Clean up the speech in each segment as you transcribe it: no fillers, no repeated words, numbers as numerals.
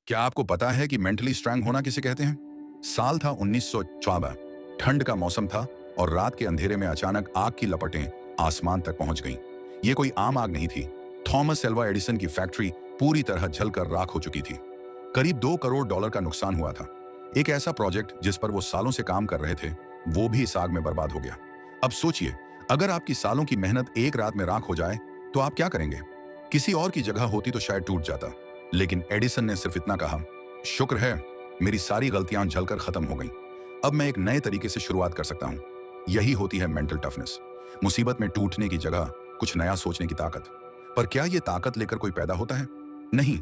क्या आपको पता है कि मेंटली स्ट्रांग होना किसे कहते हैं? साल था 1954। ठंड का मौसम था और रात के अंधेरे में अचानक आग की लपटें आसमान तक पहुंच गईं। ये कोई आम आग नहीं थी। थॉमस एल्वा एडिसन की फैक्ट्री पूरी तरह जलकर राख हो चुकी थी। करीब $2 करोड़ का नुकसान हुआ था। एक ऐसा प्रोजेक्ट जिस पर वो सालों से काम कर रहे थे, वो भी इस आग में बर्बाद हो गया। अब सोचिए, अगर आपकी सालों की मेहनत एक रात में राख हो जाए तो आप क्या करेंगे? किसी और की जगह होती तो शायद टूट जाता, लेकिन एडिसन ने सिर्फ इतना कहा, शुक्र है मेरी सारी गलतियां जलकर खत्म हो गईं। अब मैं एक नए तरीके से शुरुआत कर सकता हूं। यही होती है मेंटल टफनेस। मुसीबत में टूटने की जगह कुछ नया सोचने की ताकत। पर क्या यह ताकत लेकर कोई पैदा होता है? नहीं।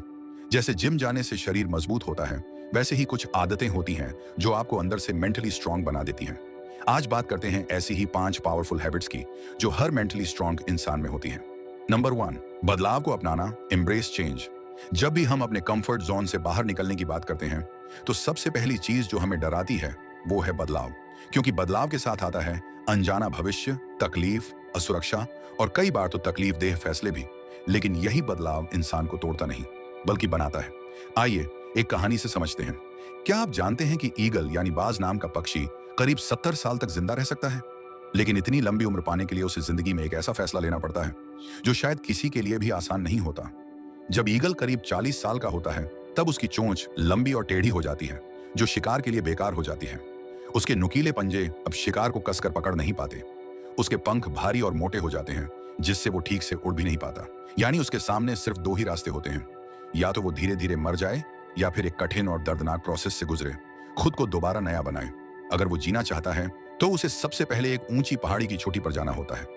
जैसे जिम जाने से शरीर मजबूत होता है, वैसे ही कुछ आदतें होती हैं जो आपको अंदर से मेंटली स्ट्रांग बना देती हैं। आज बात करते हैं ऐसी ही 5 पावरफुल हैबिट्स की जो हर मेंटली स्ट्रांग इंसान में होती हैं। नंबर 1, बदलाव को अपनाना, एम्ब्रेस चेंज। जब भी हम अपने कंफर्ट जोन से बाहर निकलने की बात करते हैं, तो सबसे पहली चीज जो हमें डराती है वो है बदलाव। क्योंकि बदलाव के साथ आता है अनजाना भविष्य, तकलीफ, असुरक्षा और कई बार तो तकलीफ देह फैसले भी। लेकिन यही बदलाव इंसान को तोड़ता नहीं, बल्कि बनाता है। आइए एक कहानी से समझते हैं। क्या आप जानते हैं कि ईगल यानी बाज नाम का पक्षी करीब 70 साल तक जिंदा रह सकता है? लेकिन इतनी लंबी उम्र पाने के लिए उसे जिंदगी में एक ऐसा फैसला लेना पड़ता है जो शायद किसी के लिए भी आसान नहीं होता। जब ईगल करीब 40 साल का होता है, तब उसकी चोंच लंबी और टेढ़ी हो जाती है, जो शिकार के लिए बेकार हो जाती है। उसके नुकीले पंजे अब शिकार को कसकर पकड़ नहीं पाते। उसके पंख भारी और मोटे हो जाते हैं, जिससे वो ठीक से उड़ भी नहीं पाता। यानी उसके सामने सिर्फ 2 ही रास्ते होते हैं, या तो वो धीरे धीरे मर जाए या फिर एक कठिन और दर्दनाक प्रोसेस से गुजरे, खुद को दोबारा नया बनाए। अगर वो जीना चाहता है तो उसे सबसे पहले एक ऊंची पहाड़ी की चोटी पर जाना होता है।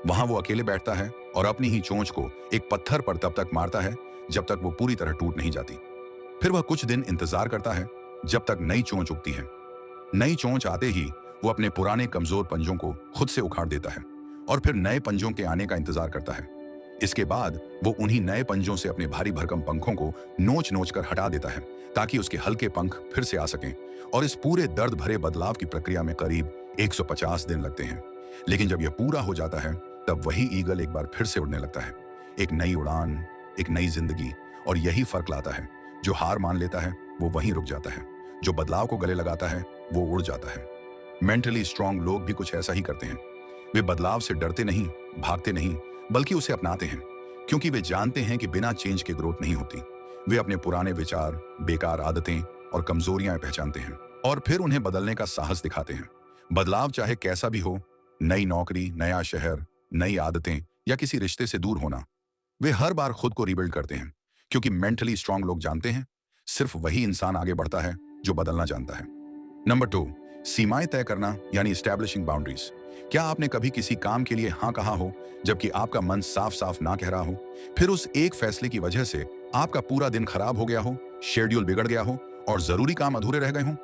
वहां वो अकेले बैठता है और अपनी ही चोंच को एक पत्थर पर तब तक मारता है जब तक वो पूरी तरह टूट नहीं जाती। फिर वह कुछ दिन इंतजार करता है जब तक नई चोंच उगती है। नई चोंच आते ही वो अपने पुराने कमजोर पंजों को खुद से उखाड़ देता है और फिर नए पंजों के आने का इंतजार करता है। इसके बाद वो उन्हीं नए पंजों से अपने भारी भरकम पंखों को नोच नोच कर हटा देता है, ताकि उसके हल्के पंख फिर से आ सकें। और इस पूरे दर्द भरे बदलाव की प्रक्रिया में करीब 150 दिन लगते हैं। लेकिन जब यह पूरा हो जाता है, तब वही ईगल एक बार फिर से उड़ने लगता है। एक नई उड़ान, एक नई जिंदगी। और यही फर्क लाता है, जो हार मान लेता है वो वहीं रुक जाता है, जो बदलाव को गले लगाता है वो उड़ जाता है। मेंटली स्ट्रांग लोग भी कुछ ऐसा ही करते हैं। वे बदलाव से डरते नहीं, भागते नहीं, बल्कि उसे अपनाते हैं, क्योंकि वे जानते हैं कि बिना चेंज के ग्रोथ नहीं होती। वे अपने पुराने विचार, बेकार आदतें और कमजोरियां पहचानते हैं और फिर उन्हें बदलने का साहस दिखाते हैं। बदलाव चाहे कैसा भी हो, नई नौकरी, नया शहर, नई आदतें या किसी रिश्ते से दूर होना, वे हर बार खुद को रिबिल्ड करते हैं, क्योंकि मेंटली स्ट्रांग लोग जानते हैं सिर्फ वही इंसान आगे बढ़ता है जो बदलना जानता है। नंबर 2, सीमाएं तय करना यानी एस्टैब्लिशिंग बाउंड्रीज। क्या आपने कभी किसी काम के लिए हाँ कहा हो जबकि आपका मन साफ साफ ना कह रहा हो? फिर उस एक फैसले की वजह से आपका पूरा दिन खराब हो गया हो, शेड्यूल बिगड़ गया हो और जरूरी काम अधूरे रह गए हों?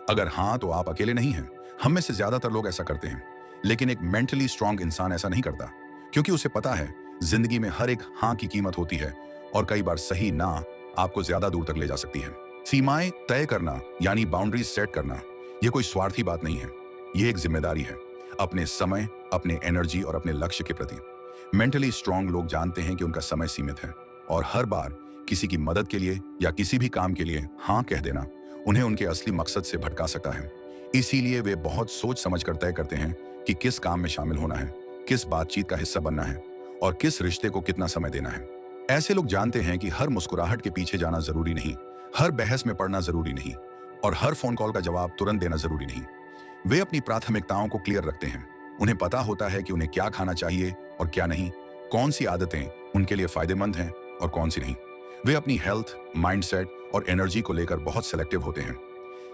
अगर हाँ, तो आप अकेले नहीं हैं। हम में से ज्यादातर लोग ऐसा करते हैं। लेकिन एक मेंटली स्ट्रांग इंसान ऐसा नहीं करता, क्योंकि उसे पता है जिंदगी में हर एक हाँ की कीमत होती है और कई बार सही ना आपको ज्यादा दूर तक ले जा सकती है। सीमाएं तय करना यानी बाउंड्रीज सेट करना, यह कोई स्वार्थी बात नहीं है। यह एक जिम्मेदारी है, अपने समय, अपने एनर्जी और अपने लक्ष्य के प्रति। मेंटली स्ट्रांग लोग जानते हैं कि उनका समय सीमित है और हर बार किसी की मदद के लिए या किसी भी काम के लिए हाँ कह देना उन्हें उनके असली मकसद से भटका सकता है। इसीलिए वे बहुत सोच समझ कर तय करते हैं कि किस काम में शामिल होना है, किस बातचीत का हिस्सा बनना है और किस रिश्ते को कितना समय देना है। ऐसे लोग जानते हैं कि हर मुस्कुराहट के पीछे जाना जरूरी नहीं, हर बहस में पड़ना जरूरी नहीं और हर फोन कॉल का जवाब तुरंत देना जरूरी नहीं। वे अपनी प्राथमिकताओं को क्लियर रखते हैं। उन्हें पता होता है कि उन्हें क्या खाना चाहिए और क्या नहीं, कौन सी आदतें उनके लिए फायदेमंद हैं और कौन सी नहीं। वे अपनी हेल्थ, माइंडसेट और एनर्जी को लेकर बहुत सेलेक्टिव होते हैं।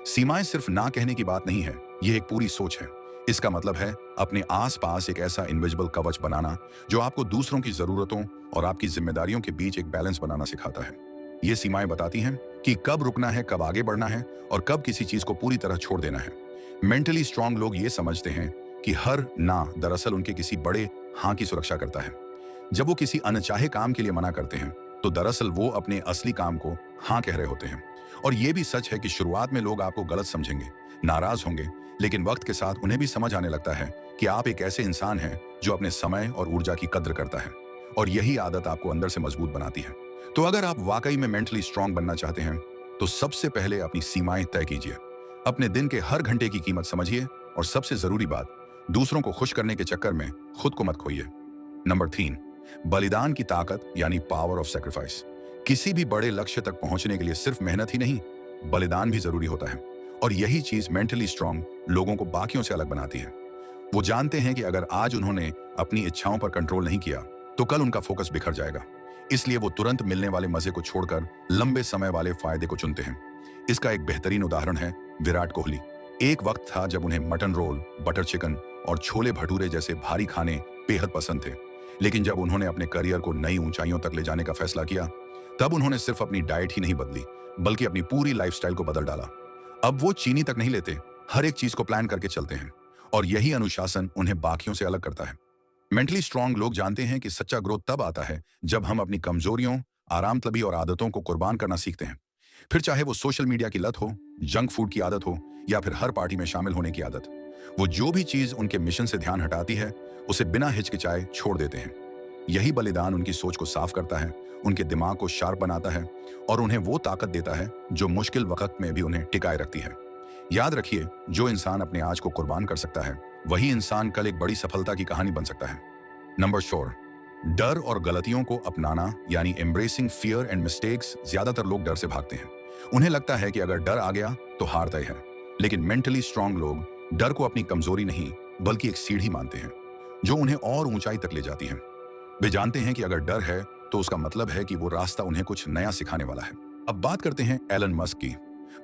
सीमाएं सिर्फ ना कहने की बात नहीं है, यह एक पूरी सोच है। इसका मतलब है अपने आसपास एक ऐसा इनविजिबल कवच बनाना जो आपको दूसरों की जरूरतों और आपकी जिम्मेदारियों के बीच एक बैलेंस बनाना सिखाता है। ये सीमाएं बताती हैं कि कब रुकना है, कब आगे बढ़ना है और कब किसी चीज को पूरी तरह छोड़ देना है। मेंटली स्ट्रांग लोग ये समझते हैं कि हर ना दरअसल उनके किसी बड़े हाँ की सुरक्षा करता है। जब वो किसी अनचाहे काम के लिए मना करते हैं, तो दरअसल वो अपने असली काम को हाँ कह रहे होते हैं। और ये भी सच है कि शुरुआत में लोग आपको गलत समझेंगे, नाराज होंगे, लेकिन वक्त के साथ उन्हें भी समझ आने लगता है कि आप एक ऐसे इंसान हैं जो अपने समय और ऊर्जा की कद्र करता है। और यही आदत आपको अंदर से मजबूत बनाती है। तो अगर आप वाकई में मेंटली स्ट्रांग बनना चाहते हैं, तो सबसे पहले अपनी सीमाएं तय कीजिए। अपने दिन के हर घंटे की कीमत समझिए और सबसे जरूरी बात, दूसरों को खुश करने के चक्कर में खुद को मत खोइए। नंबर 3, बलिदान की ताकत यानी पावर ऑफ सेक्रीफाइस। किसी भी बड़े लक्ष्य तक पहुंचने के लिए सिर्फ मेहनत ही नहीं, बलिदान भी जरूरी होता है। और यही चीज मेंटली स्ट्रांग लोगों को बाकियों से अलग बनाती है। वो जानते हैं कि अगर आज उन्होंने अपनी इच्छाओं पर कंट्रोल नहीं किया तो कल उनका फोकस बिखर जाएगा। इसलिए वो तुरंत मिलने वाले मजे को छोड़कर लंबे समय वाले फायदे को चुनते हैं। इसका एक बेहतरीन उदाहरण है विराट कोहली। एक वक्त था जब उन्हें मटन रोल, बटर चिकन और छोले भटूरे जैसे भारी खाने बेहद पसंद थे। लेकिन जब उन्होंने अपने करियर को नई ऊंचाइयों तक ले जाने का फैसला किया, तब उन्होंने सिर्फ अपनी डाइट ही नहीं बदली, बल्कि अपनी पूरी लाइफस्टाइल को बदल डाला। अब वो चीनी तक नहीं लेते, हर एक चीज को प्लान करके चलते हैं। और यही अनुशासन उन्हें बाकियों से अलग करता है। मेंटली स्ट्रांग लोग जानते हैं कि सच्चा ग्रोथ तब आता है जब हम अपनी कमजोरियों, आरामतलबी और आदतों को कुर्बान करना सीखते हैं। फिर चाहे वो सोशल मीडिया की लत हो, जंक फूड की आदत हो या फिर हर पार्टी में शामिल होने की आदत, वो जो भी चीज उनके मिशन से ध्यान हटाती है उसे बिना हिचकिचाए छोड़ देते हैं। यही बलिदान उनकी सोच को साफ करता है, उनके दिमाग को शार्प बनाता है और उन्हें वो ताकत देता है जो मुश्किल वक्त में भी उन्हें टिकाए रखती है। याद रखिए, जो इंसान अपने आज को कुर्बान कर सकता है वही इंसान कल एक बड़ी सफलता की कहानी बन सकता है। नंबर 4, डर और गलतियों को अपनाना यानी एम्ब्रेसिंग फियर एंड मिस्टेक्स। ज्यादातर लोग डर से भागते हैं। उन्हें लगता है कि अगर डर आ गया तो हार तय है। लेकिन मेंटली स्ट्रांग लोग डर को अपनी कमजोरी नहीं बल्कि एक सीढ़ी मानते हैं जो उन्हें और ऊंचाई तक ले जाती है। वे जानते हैं कि अगर डर है तो उसका मतलब है कि वो रास्ता उन्हें कुछ नया सिखाने वाला है। अब बात करते हैं एलन मस्क की।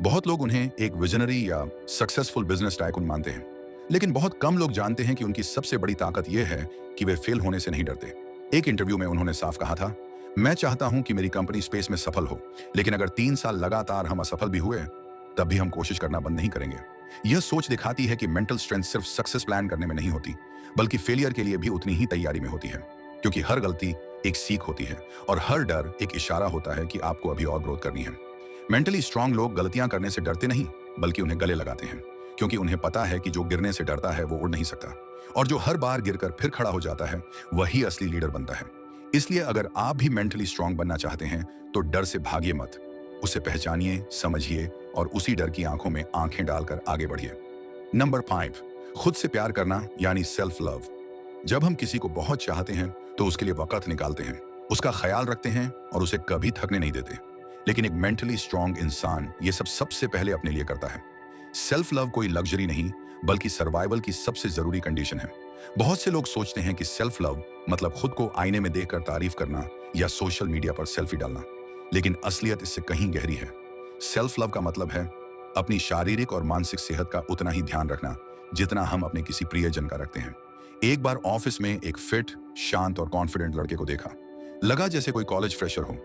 बहुत लोग उन्हें एक विजनरी या सक्सेसफुल बिजनेस टाइकून मानते हैं, लेकिन बहुत कम लोग जानते हैं कि उनकी सबसे बड़ी ताकत यह है कि वे फेल होने से नहीं डरते। एक इंटरव्यू में उन्होंने साफ कहा था, मैं चाहता हूं कि मेरी कंपनी स्पेस में सफल हो, लेकिन अगर 3 साल लगातार हम असफल भी हुए तब भी हम कोशिश करना बंद नहीं करेंगे। यह सोच दिखाती है कि मेंटल स्ट्रेंथ सिर्फ सक्सेस प्लान करने में नहीं होती, बल्कि फेलियर के लिए भी उतनी ही तैयारी में होती है। क्योंकि हर गलती एक सीख होती है और हर डर एक इशारा होता है कि आपको अभी और ग्रोथ करनी है। मेंटली स्ट्रांग लोग गलतियां करने से डरते नहीं बल्कि उन्हें गले लगाते हैं, क्योंकि उन्हें पता है कि जो गिरने से डरता है वो उड़ नहीं सकता, और जो हर बार गिरकर फिर खड़ा हो जाता है वही असली लीडर बनता है। इसलिए अगर आप भी मेंटली स्ट्रांग बनना चाहते हैं तो डर से भागिए मत, उसे पहचानिए, समझिए और उसी डर की आंखों में आंखें डालकर आगे बढ़िए। नंबर 5, खुद से प्यार करना यानी सेल्फ लव। जब हम किसी को बहुत चाहते हैं तो उसके लिए वक्त निकालते हैं, उसका ख्याल रखते हैं और उसे कभी थकने नहीं देते। लेकिन एक मेंटली स्ट्रांग इंसान ये सब सबसे पहले अपने लिए करता है। सेल्फ लव कोई लग्जरी नहीं बल्कि सर्वाइवल की सबसे जरूरी कंडीशन है। बहुत से लोग सोचते हैं कि सेल्फ लव मतलब खुद को आईने में देखकर तारीफ करना या सोशल मीडिया पर सेल्फी डालना, लेकिन असलियत इससे कहीं गहरी है। सेल्फ लव का मतलब है अपनी शारीरिक और मानसिक सेहत का उतना ही ध्यान रखना जितना हम अपने किसी प्रियजन का रखते हैं। एक बार ऑफिस में एक फिट, शांत और कॉन्फिडेंट लड़के को देखा। लगा जैसे कोई कॉलेज फ्रेशर हो,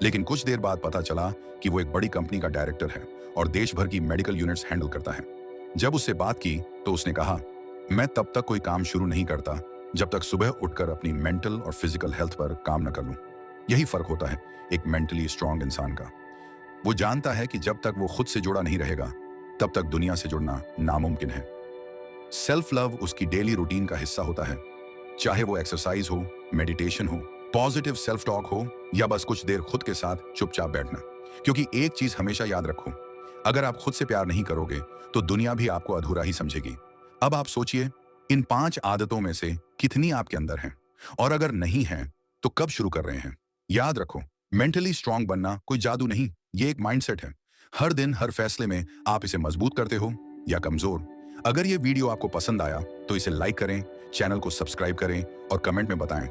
लेकिन कुछ देर बाद पता चला कि वो एक बड़ी कंपनी का डायरेक्टर है और देश भर की मेडिकल यूनिट्स हैंडल करता है। जब उससे बात की तो उसने कहा, मैं तब तक कोई काम शुरू नहीं करता जब तक सुबह उठकर अपनी मेंटल और फिजिकल हेल्थ पर काम न कर लूं। यही फर्क होता है एक मेंटली स्ट्रांग इंसान का। वो जानता है कि जब तक वो खुद से जुड़ा नहीं रहेगा तब तक दुनिया से जुड़ना नामुमकिन है। सेल्फ लव उसकी डेली रूटीन का हिस्सा होता है, चाहे वो एक्सरसाइज हो, मेडिटेशन हो, पॉजिटिव सेल्फ टॉक हो या बस कुछ देर खुद के साथ चुपचाप बैठना। क्योंकि एक चीज हमेशा याद रखो, अगर आप खुद से प्यार नहीं करोगे तो दुनिया भी आपको अधूरा ही समझेगी। अब आप सोचिए, इन 5 आदतों में से कितनी आपके अंदर हैं, और अगर नहीं है तो कब शुरू कर रहे हैं। याद रखो, मेंटली स्ट्रांग बनना कोई जादू नहीं, ये एक माइंडसेट है। हर दिन हर फैसले में आप इसे मजबूत करते हो या कमजोर। अगर ये वीडियो आपको पसंद आया तो इसे लाइक करें, चैनल को सब्सक्राइब करें और कमेंट में बताएं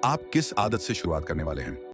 आप किस आदत से शुरुआत करने वाले हैं।